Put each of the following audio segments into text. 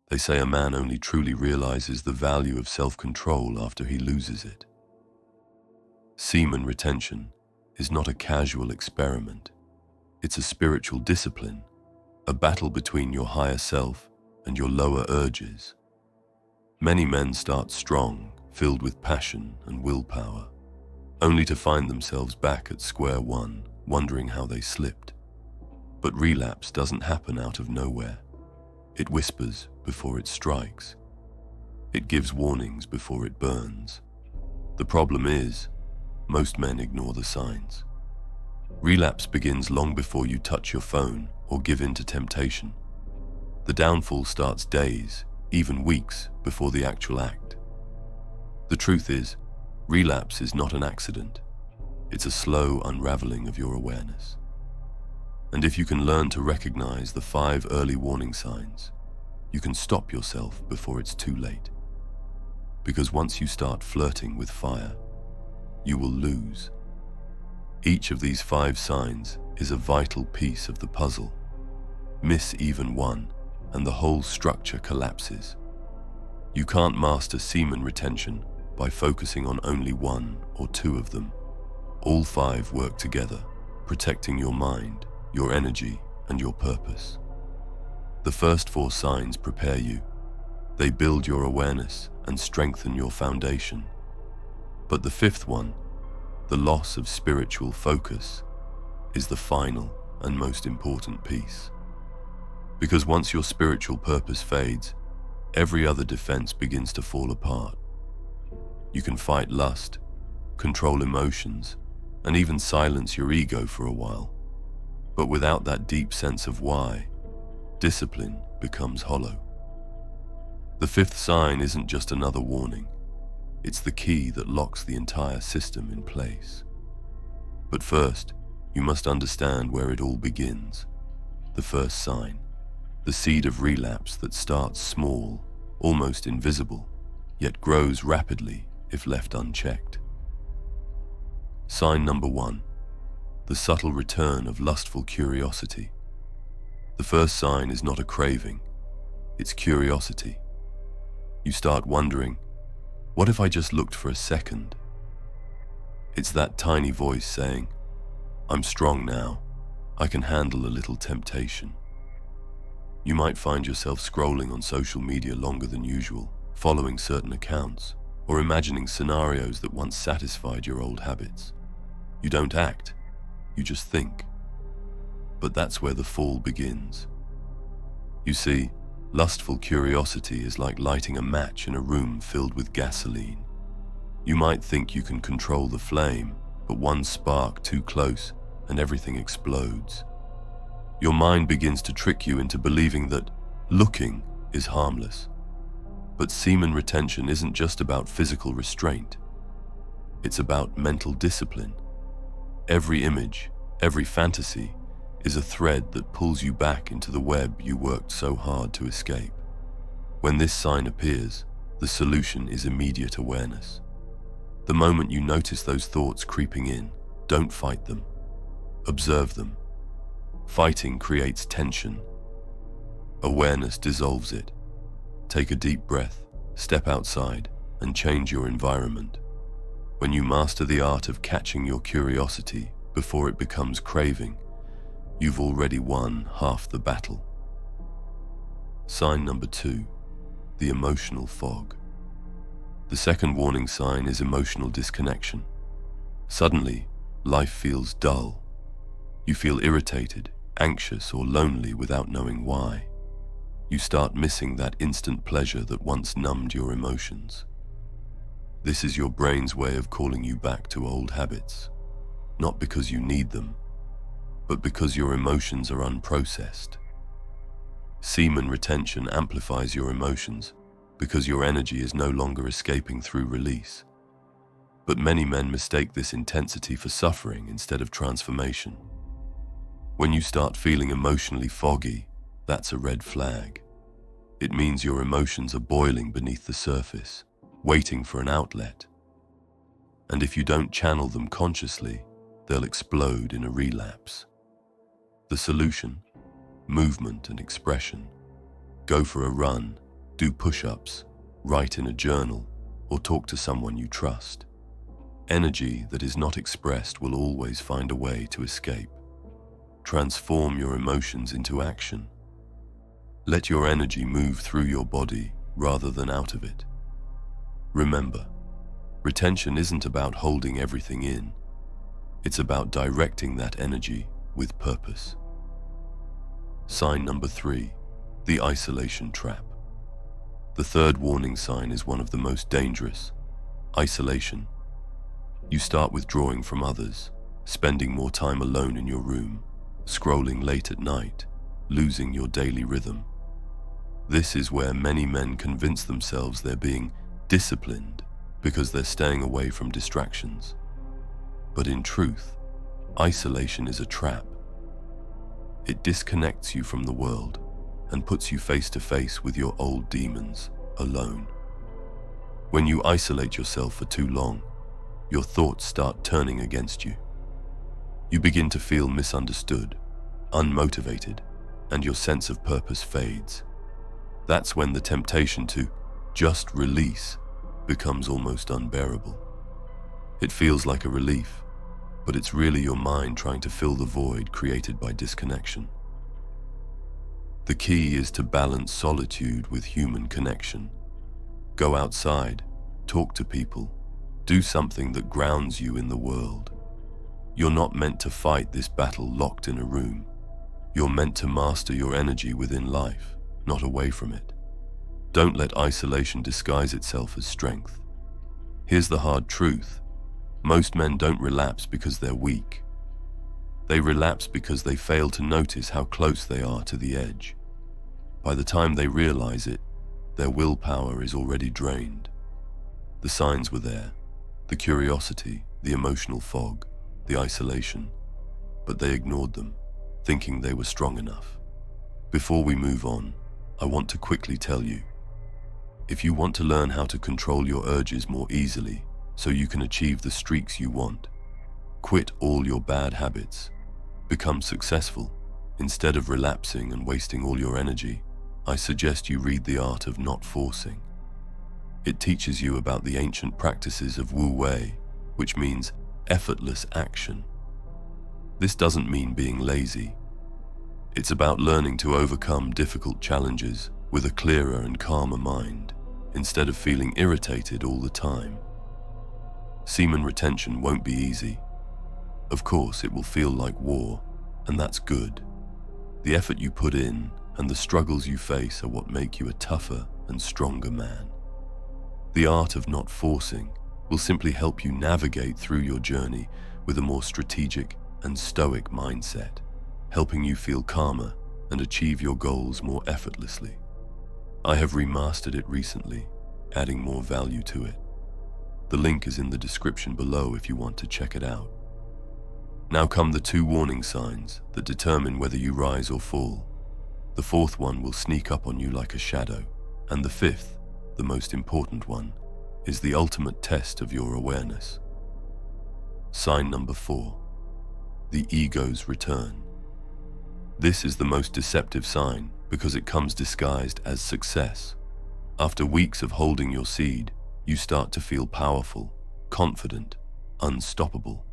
They say a man only truly realizes the value of self-control after he loses it. Semen retention is not a casual experiment. It's a spiritual discipline, a battle between your higher self and your lower urges. Many men start strong, filled with passion and willpower, only to find themselves back at square one, wondering how they slipped. But relapse doesn't happen out of nowhere. It whispers before it strikes. It gives warnings before it burns. The problem is, most men ignore the signs. Relapse begins long before you touch your phone or give in to temptation. The downfall starts days, even weeks, before the actual act. The truth is, relapse is not an accident. It's a slow unraveling of your awareness. And if you can learn to recognize the 5 early warning signs, you can stop yourself before it's too late. Because once you start flirting with fire, you will lose. Each of these 5 signs is a vital piece of the puzzle. Miss even one, and the whole structure collapses. You can't master semen retention by focusing on only 1 or 2 of them. All 5 work together, protecting your mind, your energy, and your purpose. The first 4 signs prepare you. They build your awareness and strengthen your foundation. But the 5th one, the loss of spiritual focus, is the final and most important piece. Because once your spiritual purpose fades, every other defense begins to fall apart. You can fight lust, control emotions, and even silence your ego for a while. But without that deep sense of why, discipline becomes hollow. The 5th sign isn't just another warning. It's the key that locks the entire system in place. But first, you must understand where it all begins. The first sign, the seed of relapse that starts small, almost invisible, yet grows rapidly if left unchecked. Sign number 1, the subtle return of lustful curiosity. The first sign is not a craving, it's curiosity. You start wondering, what if I just looked for a second? It's that tiny voice saying, I'm strong now, I can handle a little temptation. You might find yourself scrolling on social media longer than usual, following certain accounts, or imagining scenarios that once satisfied your old habits. You don't act, you just think. But that's where the fall begins. You see, lustful curiosity is like lighting a match in a room filled with gasoline. You might think you can control the flame, but one spark too close and everything explodes. Your mind begins to trick you into believing that looking is harmless. But semen retention isn't just about physical restraint. It's about mental discipline. Every image, every fantasy, is a thread that pulls you back into the web you worked so hard to escape. When this sign appears, the solution is immediate awareness. The moment you notice those thoughts creeping in, don't fight them. Observe them. Fighting creates tension. Awareness dissolves it. Take a deep breath, step outside, and change your environment. When you master the art of catching your curiosity before it becomes craving, you've already won half the battle. Sign number 2, the emotional fog. The second warning sign is emotional disconnection. Suddenly, life feels dull. You feel irritated, anxious, or lonely without knowing why. You start missing that instant pleasure that once numbed your emotions. This is your brain's way of calling you back to old habits, not because you need them, but because your emotions are unprocessed. Semen retention amplifies your emotions because your energy is no longer escaping through release. But many men mistake this intensity for suffering instead of transformation. When you start feeling emotionally foggy, that's a red flag. It means your emotions are boiling beneath the surface, waiting for an outlet. And if you don't channel them consciously, they'll explode in a relapse. The solution? Movement and expression. Go for a run, Do push-ups, write in a journal, or talk to someone you trust. Energy that is not expressed will always find a way to escape. Transform your emotions into action. Let your energy move through your body rather than out of it. Remember, retention isn't about holding everything in. It's about directing that energy with purpose. Sign number 3, the isolation trap. The third warning sign is one of the most dangerous: isolation. You start withdrawing from others, spending more time alone in your room, scrolling late at night, losing your daily rhythm. This is where many men convince themselves they're being disciplined because they're staying away from distractions. But in truth, isolation is a trap. It disconnects you from the world and puts you face to face with your old demons alone. When you isolate yourself for too long, your thoughts start turning against you. You begin to feel misunderstood, unmotivated, and your sense of purpose fades. That's when the temptation to just release becomes almost unbearable. It feels like a relief, but it's really your mind trying to fill the void created by disconnection. The key is to balance solitude with human connection. Go outside, talk to people, do something that grounds you in the world. You're not meant to fight this battle locked in a room. You're meant to master your energy within life, not away from it. Don't let isolation disguise itself as strength. Here's the hard truth: most men don't relapse because they're weak. They relapse because they fail to notice how close they are to the edge. By the time they realize it, their willpower is already drained. The signs were there: the curiosity, the emotional fog, the isolation, but they ignored them, thinking they were strong enough. Before we move on, I want to quickly tell you, if you want to learn how to control your urges more easily so you can achieve the streaks you want, quit all your bad habits, become successful, instead of relapsing and wasting all your energy, I suggest you read The Art of Not Forcing. It teaches you about the ancient practices of Wu Wei, which means effortless action. This doesn't mean being lazy. It's about learning to overcome difficult challenges with a clearer and calmer mind, instead of feeling irritated all the time. Semen retention won't be easy. Of course, it will feel like war, and that's good. The effort you put in and the struggles you face are what make you a tougher and stronger man. The art of not forcing will simply help you navigate through your journey with a more strategic and stoic mindset, helping you feel calmer and achieve your goals more effortlessly. I have remastered it recently, adding more value to it. The link is in the description below if you want to check it out. Now come the 2 warning signs that determine whether you rise or fall. The 4th one will sneak up on you like a shadow, and the 5th, the most important one, is the ultimate test of your awareness. Sign number 4, the ego's return. This is the most deceptive sign because it comes disguised as success. After weeks of holding your seed, you start to feel powerful, confident, unstoppable.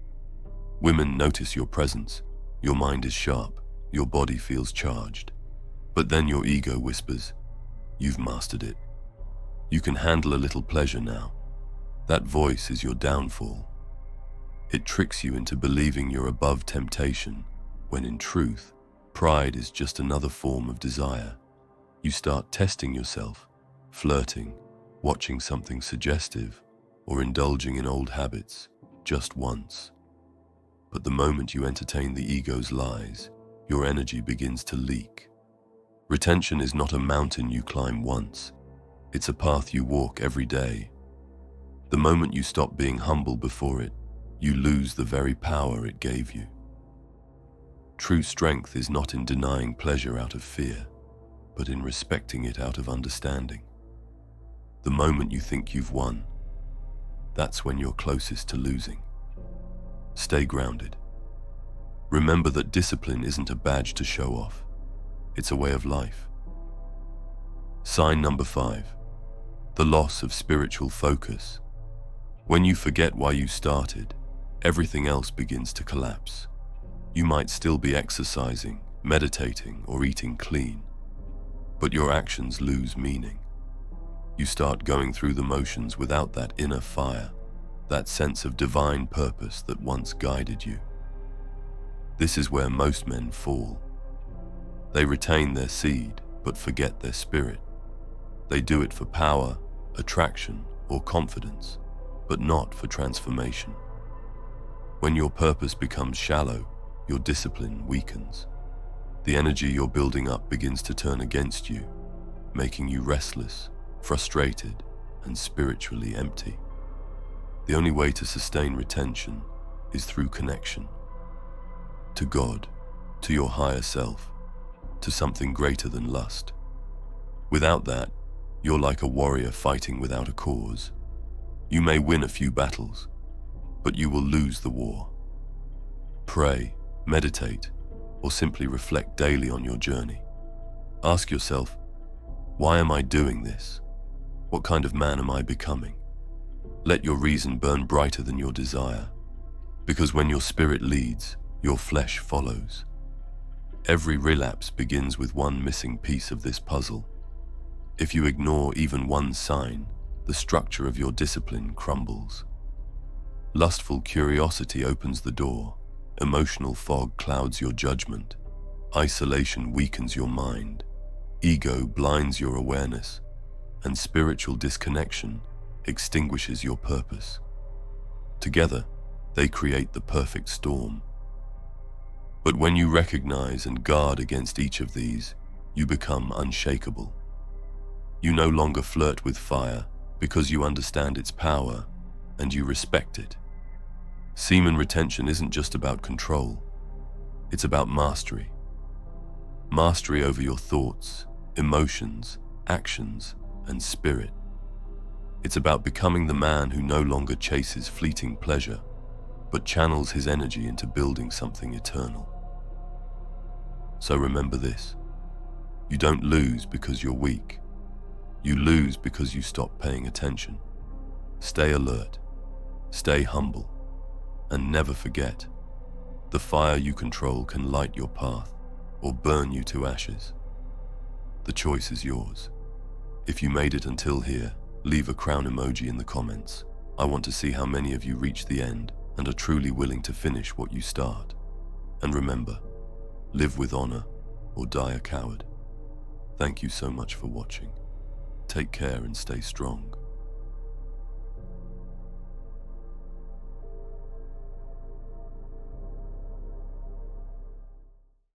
Women notice your presence, your mind is sharp, your body feels charged. But then your ego whispers, "You've mastered it. You can handle a little pleasure now." That voice is your downfall. It tricks you into believing you're above temptation, when in truth, pride is just another form of desire. You start testing yourself, flirting, watching something suggestive, or indulging in old habits just once. But the moment you entertain the ego's lies, your energy begins to leak. Retention is not a mountain you climb once. It's a path you walk every day. The moment you stop being humble before it, you lose the very power it gave you. True strength is not in denying pleasure out of fear, but in respecting it out of understanding. The moment you think you've won, that's when you're closest to losing. Stay grounded. Remember that discipline isn't a badge to show off. It's a way of life. Sign number 5. The loss of spiritual focus. When you forget why you started, everything else begins to collapse. You might still be exercising, meditating, or eating clean, but your actions lose meaning. You start going through the motions without that inner fire, that sense of divine purpose that once guided you. This is where most men fall. They retain their seed, but forget their spirit. They do it for power, attraction, or confidence, but not for transformation. When your purpose becomes shallow, your discipline weakens. The energy you're building up begins to turn against you, making you restless, frustrated, and spiritually empty. The only way to sustain retention is through connection. To God, to your higher self, to something greater than lust. Without that, you're like a warrior fighting without a cause. You may win a few battles, but you will lose the war. Pray, meditate, or simply reflect daily on your journey. Ask yourself, why am I doing this? What kind of man am I becoming? Let your reason burn brighter than your desire, because when your spirit leads, your flesh follows. Every relapse begins with one missing piece of this puzzle. If you ignore even one sign, the structure of your discipline crumbles. Lustful curiosity opens the door, emotional fog clouds your judgment, isolation weakens your mind, ego blinds your awareness, and spiritual disconnection extinguishes your purpose. Together, they create the perfect storm. But when you recognize and guard against each of these, you become unshakable. You no longer flirt with fire because you understand its power and you respect it. Semen retention isn't just about control, it's about mastery. Mastery over your thoughts, emotions, actions, and spirit. It's about becoming the man who no longer chases fleeting pleasure, but channels his energy into building something eternal. So remember this: you don't lose because you're weak. You lose because you stop paying attention. Stay alert, stay humble, and never forget, the fire you control can light your path or burn you to ashes. The choice is yours. If you made it until here, leave a crown emoji in the comments. I want to see how many of you reach the end and are truly willing to finish what you start. And remember, live with honor or die a coward. Thank you so much for watching. Take care and stay strong.